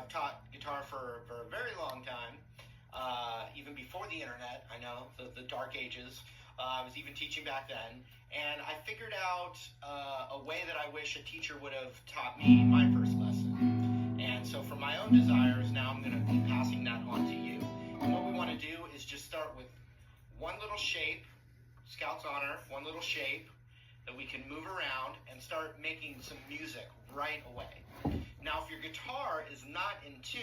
I've taught guitar for a very long time, even before the internet. I know, the dark ages. I was even teaching back then, and I figured out a way that I wish a teacher would have taught me my first lesson. And so for my own desires, now I'm going to be passing that on to you. And what we want to do is just start with one little shape, Scout's Honor, one little shape that we can move around and start making some music right away. Now, if your guitar is not in tune,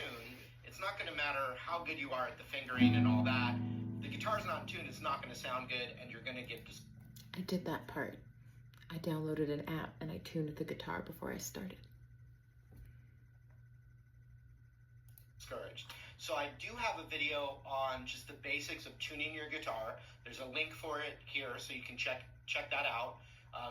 it's not going to matter how good you are at the fingering and all that. If the guitar's not in tune, it's not going to sound good, and you're going to get discouraged. I did that part. I downloaded an app and I tuned the guitar before I started. So I do have a video on just the basics of tuning your guitar. There's a link for it here, so you can check that out,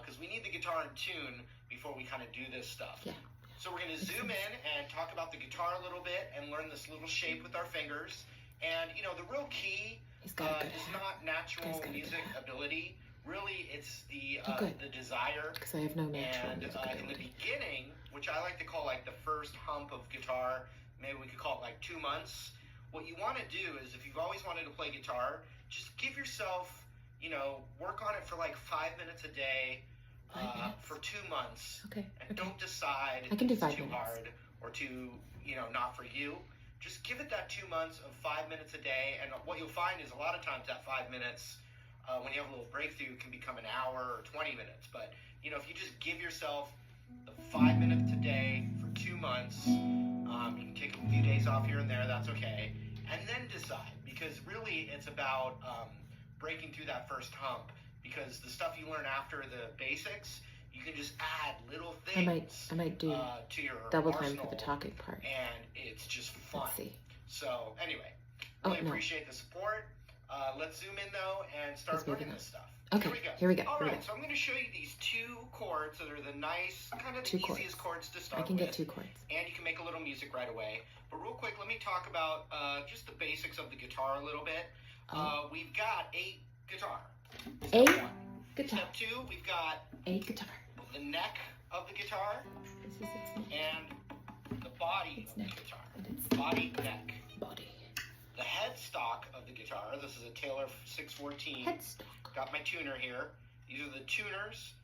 because we need the guitar in tune before we kind of do this stuff. Yeah. So we're going to zoom in and talk about the guitar a little bit and learn this little shape with our fingers. And, you know, the real key is not natural music ability. Really, it's the desire. Because I have no natural music ability. In the beginning, which I like to call like the first hump of guitar, maybe we could call it like 2 months. What you want to do is, if you've always wanted to play guitar, just give yourself, you know, work on it for like 5 minutes a day for 2 months. Okay. And don't decide I can do it's 5 too minutes. hard or too, you know, not for you. Just give it that 2 months of 5 minutes a day. And what you'll find is a lot of times that 5 minutes, when you have a little breakthrough, can become an hour or 20 minutes. But, you know, if you just give yourself the 5 minutes a day for 2 months, you can take a few days off here and there, that's okay, and then decide, because really it's about breaking through that first hump, because the stuff you learn after the basics, you can just add little things I might do to your double time arsenal, for the talking part. and it's just fun. Let's see. So anyway, really appreciate the support. Let's zoom in though and start learning this stuff. Okay, here we go. All right, so I'm going to show you these 2 chords that are the nice, kind of the easiest chords to start with. I can get 2 chords. And you can make a little music right away. But real quick, let me talk about just the basics of the guitar a little bit. We've got a guitar. Step 1. Guitar. Step 2, we've got a guitar. The neck of the guitar. This is its neck. And the body of the guitar. Body, neck. Body. The headstock of the guitar. This is a Taylor 614. Headstock. Got my tuner here. These are the tuners.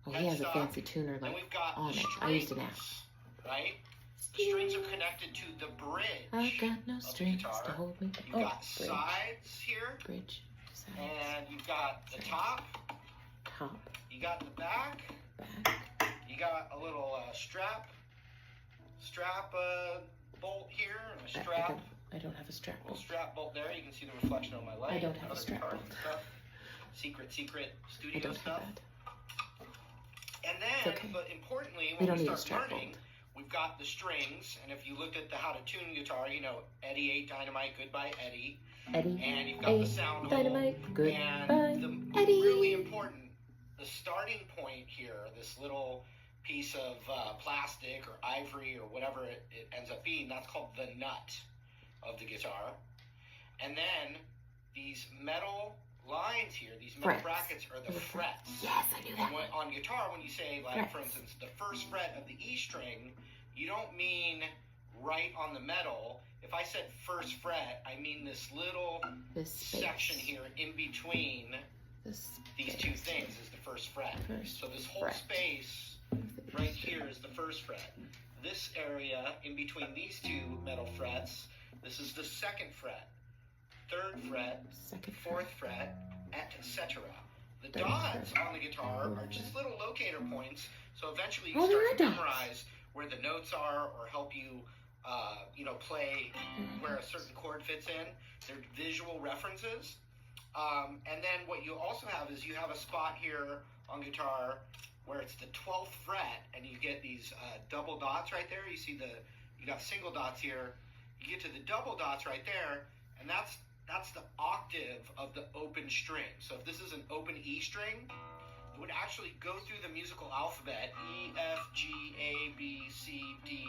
Oh, he has a fancy tuner like we've got on it. Strings, I used an app. Right? The strings are connected to the bridge. I've got no strings to hold me. You've got sides here. Bridge. Sides. And you've got the top. Top. You got the back. Back. You got a little strap bolt here, and a strap. I don't have a strap bolt. Strap bolt there. You can see the reflection on my light. I don't have a strap bolt. Secret studio I don't stuff. have that. And then, but importantly, we when don't we need start a strap learning, bolt. we've got the strings. And if you looked at how to tune guitar, you know, Eddie 8 Dynamite, Goodbye Eddie. Eddie. And you've got the sound hole. Dynamite, Goodbye And Eddie. Really important, the starting point here, this little piece of plastic or ivory or whatever it ends up being, that's called the nut of the guitar. And then these metal lines here, these metal brackets are the frets. Yes, I knew that. And on guitar, when you say, like, for instance, the first fret of the E string, you don't mean right on the metal. If I said first fret, I mean this little section here in between these 2 things is the first fret. So this whole space right here is the first fret. This area in between these 2 metal frets, this is the 2nd fret, 3rd fret, 4th fret, etc. The dots on the guitar are just little locator points, so eventually you start to memorize where the notes are or help you, you know, play where a certain chord fits in. They're visual references. And then what you also have is you have a spot here on guitar where it's the 12th fret, and you get these double dots right there. You see you got single dots here. You get to the double dots right there, and that's the octave of the open string. So if this is an open E string, it would actually go through the musical alphabet, E, F, G, A, B, C, D,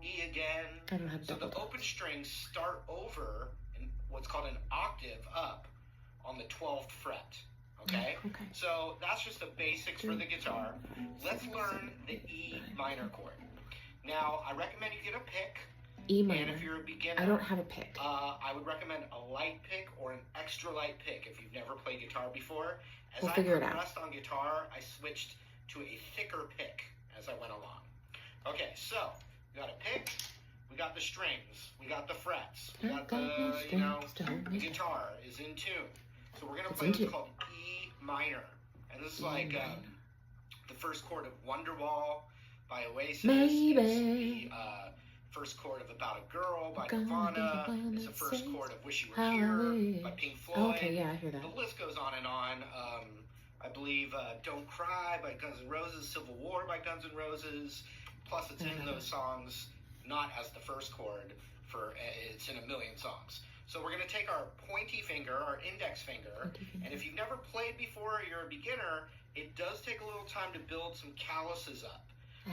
E again. I don't have so the open strings start over in what's called an octave up on the 12th fret. Okay? So that's just the basics for the guitar. Let's learn the E minor chord. Now, I recommend you get a pick. E minor. And if you're a beginner, I don't have a pick. I would recommend a light pick or an extra light pick if you've never played guitar before. As We'll I figure it out. progressed on guitar, I switched to a thicker pick as I went along. Okay, so we got a pick, we got the strings, we got the frets, we got the, the guitar is in tune. So we're going to play what's called E minor. And this is like the first chord of Wonderwall by Oasis. Maybe. It's the first chord of About a Girl by Nirvana. It's the first chord of Wish You Were Here by Pink Floyd. Oh, okay, yeah, I hear that. The list goes on and on. I believe Don't Cry by Guns N' Roses, Civil War by Guns N' Roses. Plus, it's in those songs, not as the first chord, it's in a million songs. So we're going to take our pointy finger, our index finger, and if you've never played before or you're a beginner, it does take a little time to build some calluses up.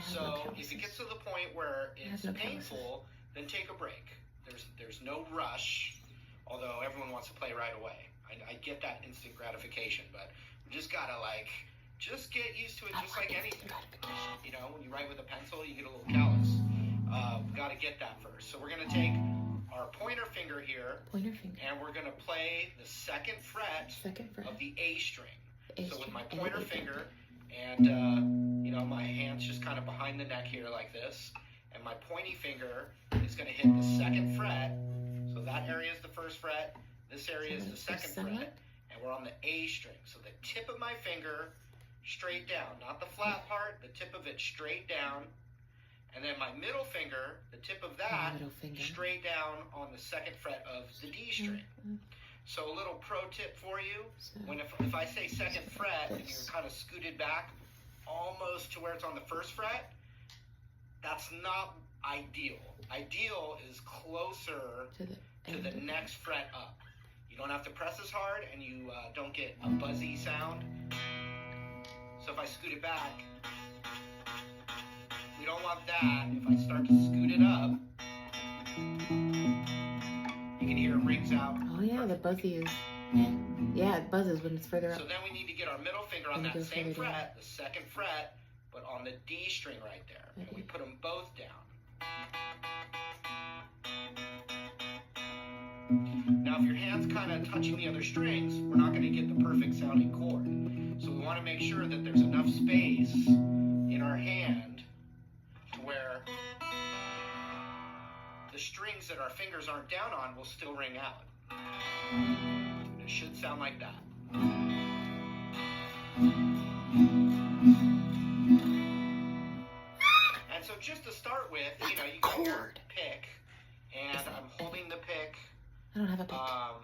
So if it gets to the point where it's painful, then take a break. There's no rush, although everyone wants to play right away. I get that instant gratification, but we just got to just get used to it just like anything. You know, when you write with a pencil, you get a little callus. We got to get that first. So we're going to take our pointer finger here, and we're going to play the second fret of the A string. So with my pointer finger, and my hand's just kind of behind the neck here like this, and my pointy finger is going to hit the second fret. So that area is the first fret, this area is the second fret, and we're on the A string. So the tip of my finger straight down, not the flat part, the tip of it straight down. And then my middle finger, the tip of that, straight down on the second fret of the D string. So a little pro tip for you, if I say second fret and you're kind of scooted back almost to where it's on the first fret, that's not ideal. Ideal is closer to the next fret up. You don't have to press as hard and you don't get a buzzy sound. So if I scoot it back, we don't want that. If I start to scoot it up, you can hear it rings out. Oh yeah, the buzzy is, yeah, it buzzes when it's further up. So then we need to get our middle finger on that same fret, the second fret, but on the D string right there. And we put them both down. Now if your hand's kind of touching the other strings, we're not going to get the perfect sounding chord. So we want to make sure that there's enough space in our hand to where the strings that our fingers aren't down on will still ring out. It should sound like that. And so just to start with, you got your pick, and I'm holding the pick. I don't have a pick. I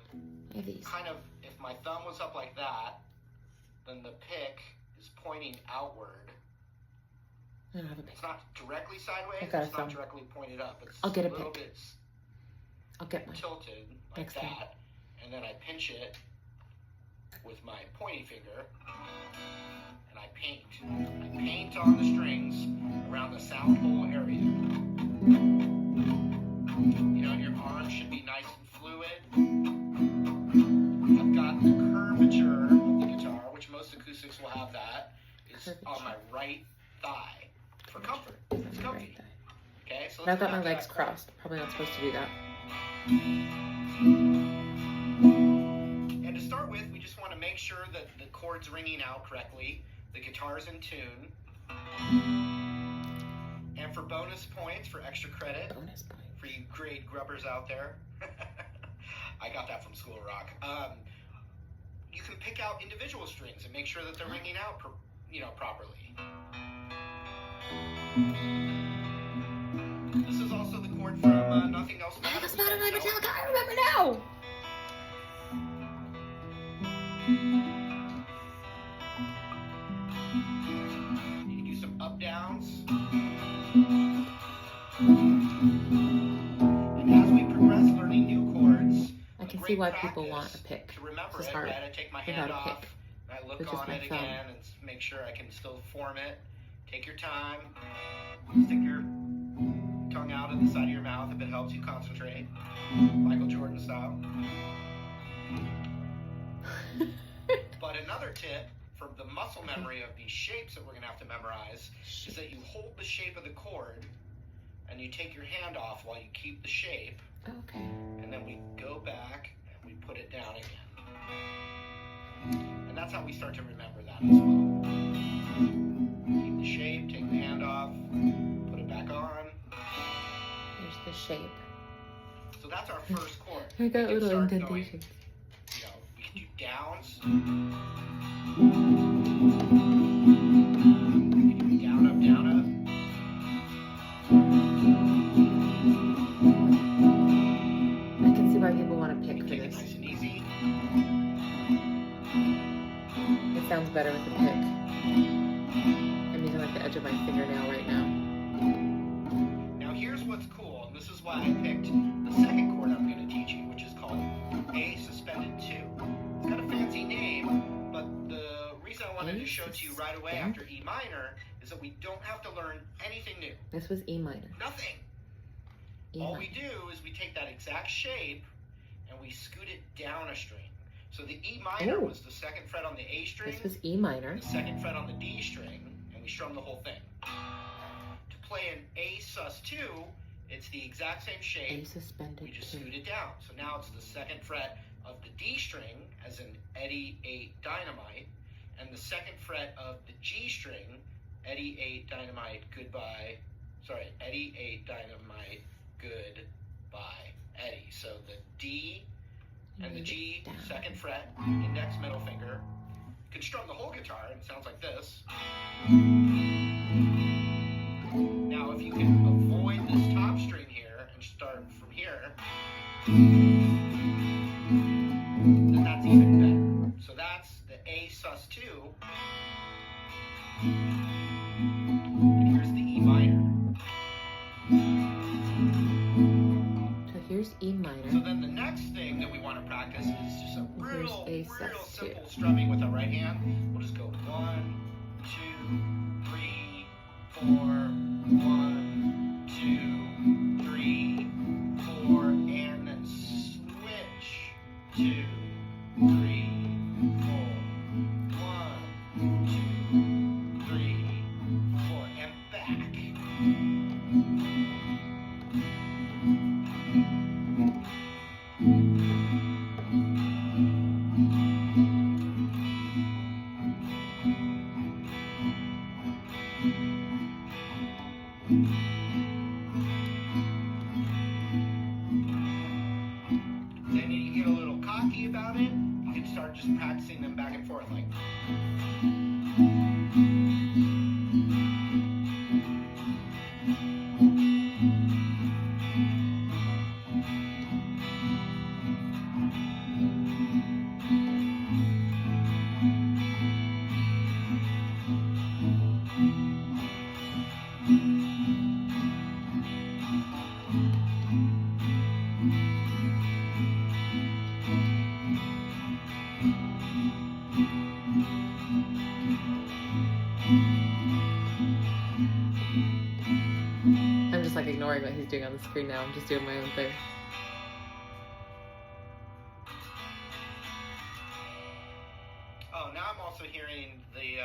have these. Kind of, if my thumb was up like that, then the pick is pointing outward. I don't have a pick. It's not directly sideways. It's not directly pointed up. It's I'll get a little pick. bit I'll get mine. tilted like Next that, time. and then I pinch it with my pointy finger, and I paint. I paint on the strings around the sound hole area. And your arm should be nice and fluid. I've got the curvature of the guitar, which most acoustics will have that, is on my right thigh for comfort. It's comfy. Okay, so I've got my legs crossed. Probably not supposed to do that. And to start with, we just want to make sure that the chord's ringing out correctly, the guitar's in tune. And for bonus points, for extra credit, for you grade grubbers out there, I got that from School of Rock. You can pick out individual strings and make sure that they're ringing out, properly. This is also the chord from Nothing Else Matters. I remember now. You can do some up downs. And as we progress learning new chords, I can see why people want a pick. To remember This is it, hard. right? I take my hand Without a off, pick. I look With just on my it thumb. again and make sure I can still form it. Take your time. Stick your tongue out at the side of your mouth if it helps you concentrate. Michael Jordan style. But another tip for the muscle memory of these shapes that we're going to have to memorize is that you hold the shape of the chord and you take your hand off while you keep the shape. Okay. And then we go back and we put it down again. And that's how we start to remember that as well. Keep the shape, take the hand off, put it back on. Here's the shape. So that's our first chord. I got little indentations. Going, you know, we can do downs. We can do down, up, down, up. I can see why people want to pick for Take it this. nice and easy. It sounds better with the pick. I'm using like the edge of my fingernail right now. Now here's what's cool, and this is why I picked the second chord I'm going to teach you, which is called A suspended 2. It's got a fancy name, but the reason I wanted to show it to you right away after E minor is that we don't have to learn anything new. This was E minor. Nothing. All we do is we take that exact shape and we scoot it down a string. So the E minor was the second fret on the A string. This was E minor. The second fret on the D string, and we strum the whole thing. To play an A sus2, it's the exact same shape. A suspended we just 2. scoot it down. So now it's the second fret of the D string, as in Eddie 8 Dynamite, and the second fret of the G string, Eddie 8 Dynamite Goodbye. Sorry, Eddie 8 Dynamite Goodbye Eddie. So the D and the G, second fret, index, middle finger. You can strum the whole guitar and it sounds like this. Now if you can avoid this top string here and start from here, then that's even better. So that's the A sus2. And here's the E minor. So here's E minor. So then the next thing that we want to practice is just a real sus2. simple strumming with our right hand. We'll just go 1, 2, 3, 4, 1, 2, 3, 4, and then switch 2, 3, 4, 1, 2, 3, 4, and back. Then you get a little cocky about it, you can start just practicing them back and forth like. I'm just like ignoring what he's doing on the screen now. I'm just doing my own thing. Oh, now I'm also hearing the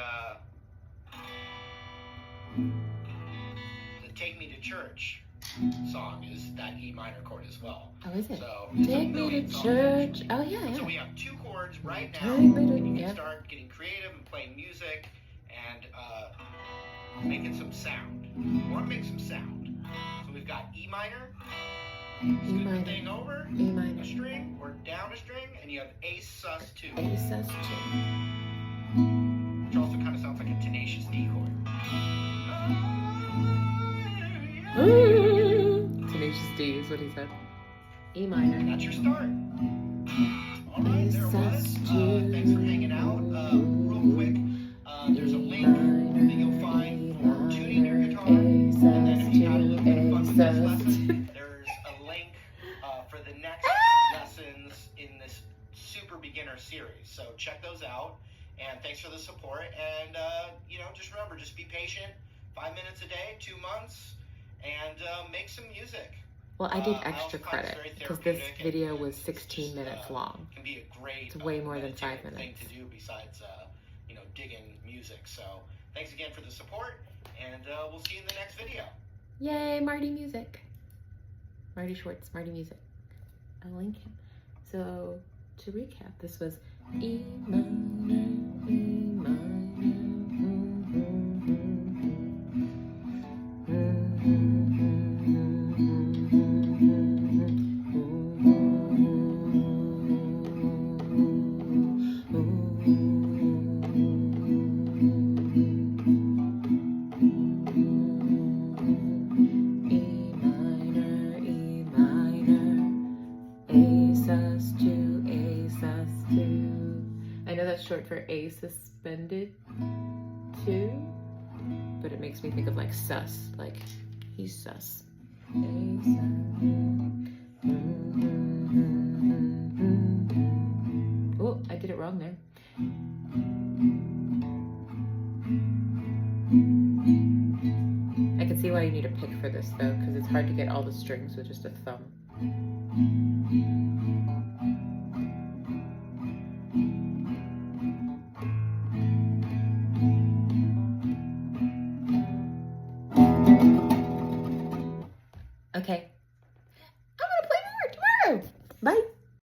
Take Me to Church song is that E minor chord as well. Oh, is it? So Take me to church. Oh, yeah. So we have 2 chords right now. Take me to, and you can start getting creative and playing music and making some sound. We want to make some sound. So we've got E minor, scoot the thing over, E minor, a string, or down a string, and you have A sus2. A sus2. Which also kind of sounds like a Tenacious D chord. Tenacious D is what he said. E minor. And that's your start. Alright, there it was. Thanks for hanging out. Real quick, there's a link that you'll find for tuning your guitar. And then if you had a little bit of fun with this lesson, there's a link for the next lessons in this super beginner series. So check those out. And thanks for the support. And, just remember, just be patient. 5 minutes a day, 2 months, and make some music. Well, I did extra credit because this video was 16 minutes long. Can be a great, it's way more than 5 thing minutes. to do besides, digging music. So thanks again for the support, and we'll see you in the next video. Yay, Marty Music. Marty Schwartz, Marty Music. I'll link him. So, to recap, this was E minor, E minor. I know that's short for A suspended 2, but it makes me think of like sus, like he's sus. A sus. Oh, I did it wrong there. I can see why you need a pick for this though, because it's hard to get all the strings with just a thumb. Okay. I'm gonna play more tomorrow. Bye.